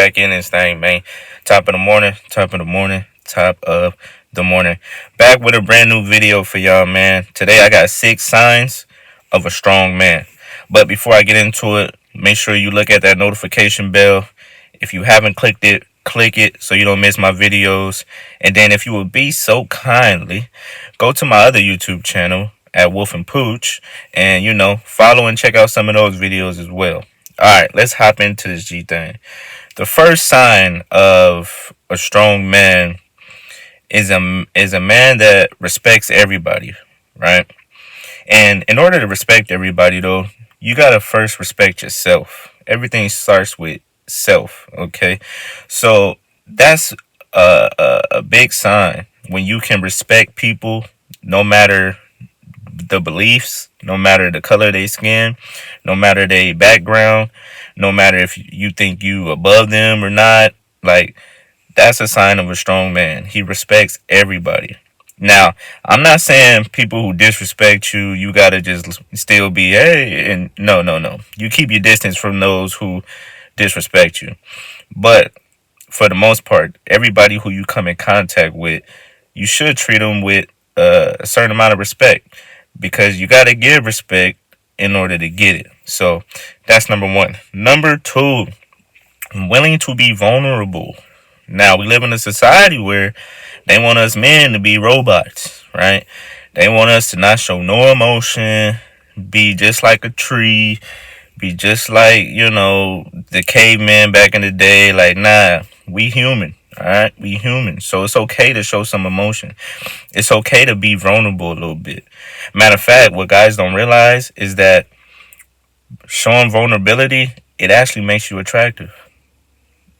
back in this thing, man. Top of the morning, top of the morning, top of the morning. Back with a brand new video for y'all, man. Today I got 6 signs of a strong man. But before I get into it, make sure you look at that notification bell. If you haven't clicked it, click it so you don't miss my videos. And then if you would be so kindly, go to my other YouTube channel at Wolf and Pooch and follow and check out some of those videos as well. Alright, let's hop into this G thing. The first sign of a strong man is a man that respects everybody, right? And in order to respect everybody though, you gotta first respect yourself. Everything starts with self, okay? So that's a big sign when you can respect people no matter the beliefs, no matter the color of their skin, no matter their background, no matter if you think you above them or not. Like, that's a sign of a strong man. He respects everybody. Now, I'm not saying people who disrespect you, you gotta just still be, hey, and no, no, no. You keep your distance from those who disrespect you. But for the most part, everybody who you come in contact with, you should treat them with a certain amount of respect, because you got to give respect in order to get it. So that's number one. Number two, willing to be vulnerable. Now, we live in a society where they want us men to be robots, right? They want us to not show no emotion, be just like a tree, be just like, the cavemen back in the day. Like, nah, we human. All right, we human. So it's okay to show some emotion. It's okay to be vulnerable a little bit. Matter of fact, what guys don't realize is that showing vulnerability, it actually makes you attractive.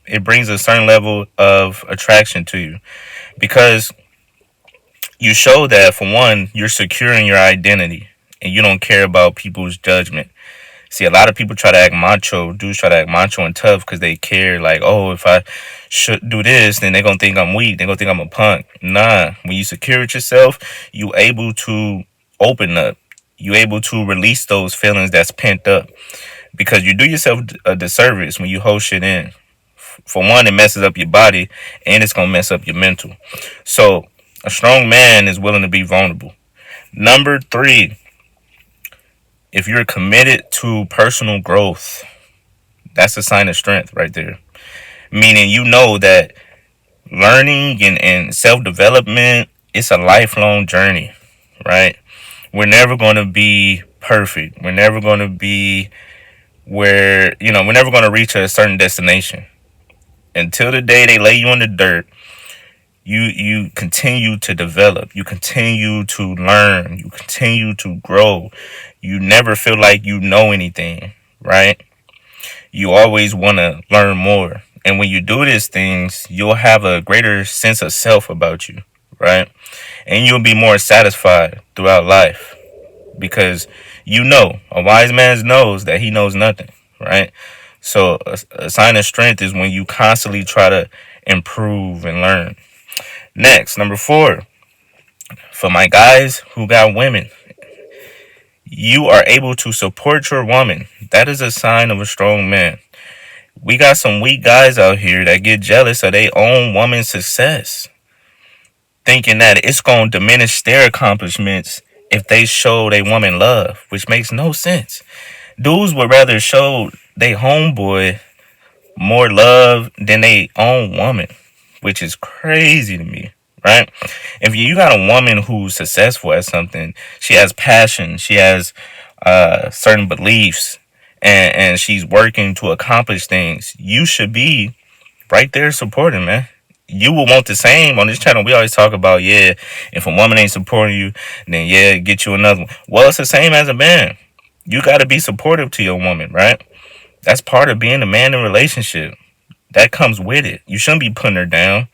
It brings a certain level of attraction to you, because you show that, for one, you're secure in your identity and you don't care about people's judgment. See, a lot of people try to act macho, dudes try to act macho and tough because they care, like, oh, if I should do this, then they're going to think I'm weak. They're going to think I'm a punk. Nah, when you secure it yourself, you able to open up. You able to release those feelings that's pent up, because you do yourself a disservice when you hold shit in. For one, it messes up your body, and it's going to mess up your mental. So a strong man is willing to be vulnerable. Number three, if you're committed to personal growth, that's a sign of strength right there. Meaning, you know that learning and self-development, it's a lifelong journey, right? We're never going to be perfect. We're never going to be we're never going to reach a certain destination. Until the day they lay you in the dirt, you continue to develop, you continue to learn, you continue to grow. You never feel like you know anything, right? You always want to learn more. And when you do these things, you'll have a greater sense of self about you, right? And you'll be more satisfied throughout life, because a wise man knows that he knows nothing, right? So a sign of strength is when you constantly try to improve and learn. Next, number 4, for my guys who got women, you are able to support your woman. That is a sign of a strong man. We got some weak guys out here that get jealous of their own woman's success, thinking that it's going to diminish their accomplishments if they show their woman love, which makes no sense. Dudes would rather show their homeboy more love than their own woman, which is crazy to me, right? If you got a woman who's successful at something, she has passion, she has certain beliefs, and she's working to accomplish things, you should be right there supporting, man. You will want the same. On this channel, we always talk about, if a woman ain't supporting you, then get you another one. Well, it's the same as a man. You got to be supportive to your woman, right? That's part of being a man in a relationship. That comes with it. You shouldn't be putting her down.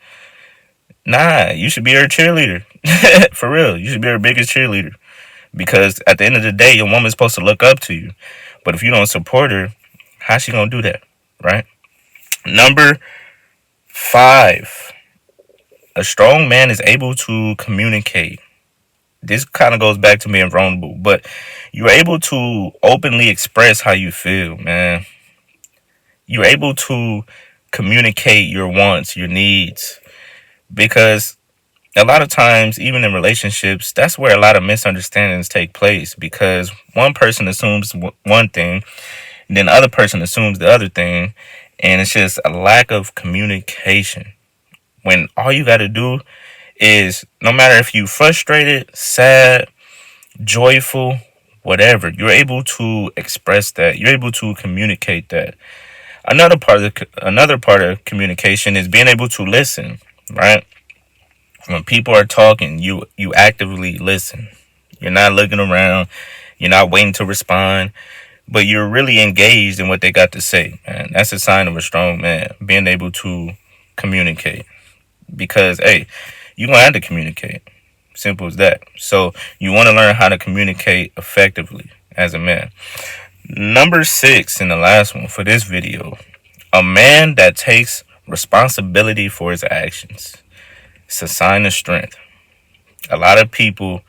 Nah, you should be her cheerleader. For real. You should be her biggest cheerleader. Because at the end of the day, your woman's supposed to look up to you. But if you don't support her, how's she going to do that? Right? Number 5. A strong man is able to communicate. This kind of goes back to being vulnerable. But you're able to openly express how you feel, man. You're able to communicate your wants, your needs, because a lot of times, even in relationships, that's where a lot of misunderstandings take place because one person assumes one thing, and then the other person assumes the other thing, and it's just a lack of communication. When all you got to do is, no matter if you frustrated, sad, joyful, whatever, you're able to express that. You're able to communicate that. Another part of communication is being able to listen, right? When people are talking, you actively listen. You're not looking around. You're not waiting to respond, but you're really engaged in what they got to say. Man, that's a sign of a strong man. Being able to communicate, because hey, you gonna have to communicate. Simple as that. So you want to learn how to communicate effectively as a man. Number 6 and the last one for this video: a man that takes responsibility for his actions. It's a sign of strength. A lot of people,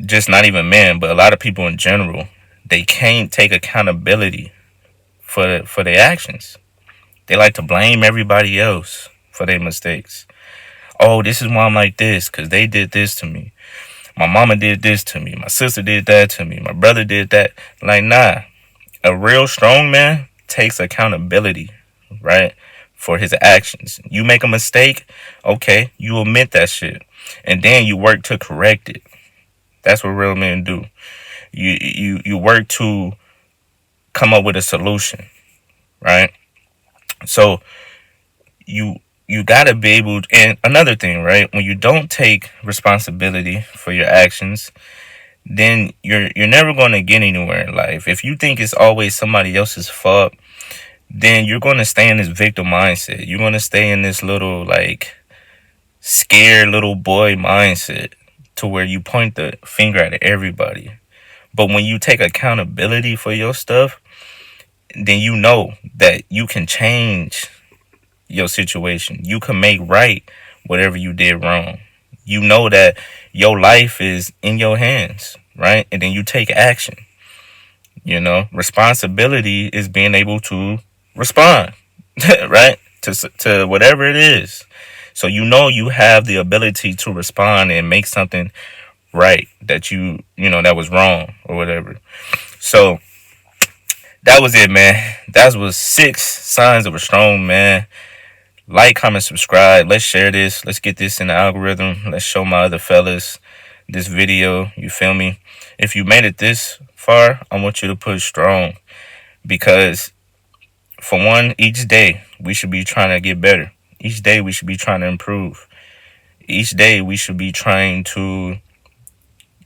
just not even men, but a lot of people in general, they can't take accountability for their actions. They like to blame everybody else for their mistakes. Oh, this is why I'm like this, because they did this to me. My mama did this to me. My sister did that to me. My brother did that. Like, nah. A real strong man takes accountability, right? For his actions. You make a mistake, okay, you admit that shit. And then you work to correct it. That's what real men do. You work to come up with a solution, right? So you gotta be able to, and another thing, right? When you don't take responsibility for your actions, then you're never gonna get anywhere in life. If you think it's always somebody else's fault, then you're gonna stay in this victim mindset. You're gonna stay in this little like scared little boy mindset to where you point the finger at everybody. But when you take accountability for your stuff, then you know that you can change your situation. You can make right whatever you did wrong. You know that your life is in your hands, right? And then you take action. Responsibility is being able to respond, right? To whatever it is. So you have the ability to respond and make something right that that was wrong or whatever. So that was it, man. That was 6 signs of a strong man. Like, comment, subscribe. Let's share this. Let's get this in the algorithm. Let's show my other fellas this video. You feel me? If you made it this far, I want you to put strong, because for one, each day we should be trying to get better. Each day we should be trying to improve. Each day we should be trying to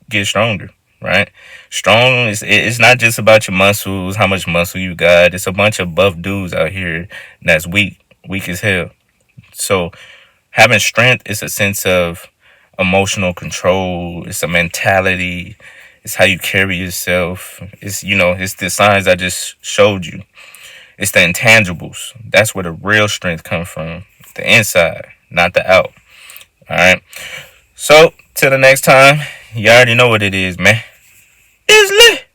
get stronger, right? Strong it's not just about your muscles, how much muscle you got. It's a bunch of buff dudes out here that's weak as hell. So having strength is a sense of emotional control. It's a mentality. It's how you carry yourself. It's the signs I just showed you. It's the intangibles. That's where the real strength comes from. The inside, not the out. All right. So till the next time, you already know what it is, man. It's lit.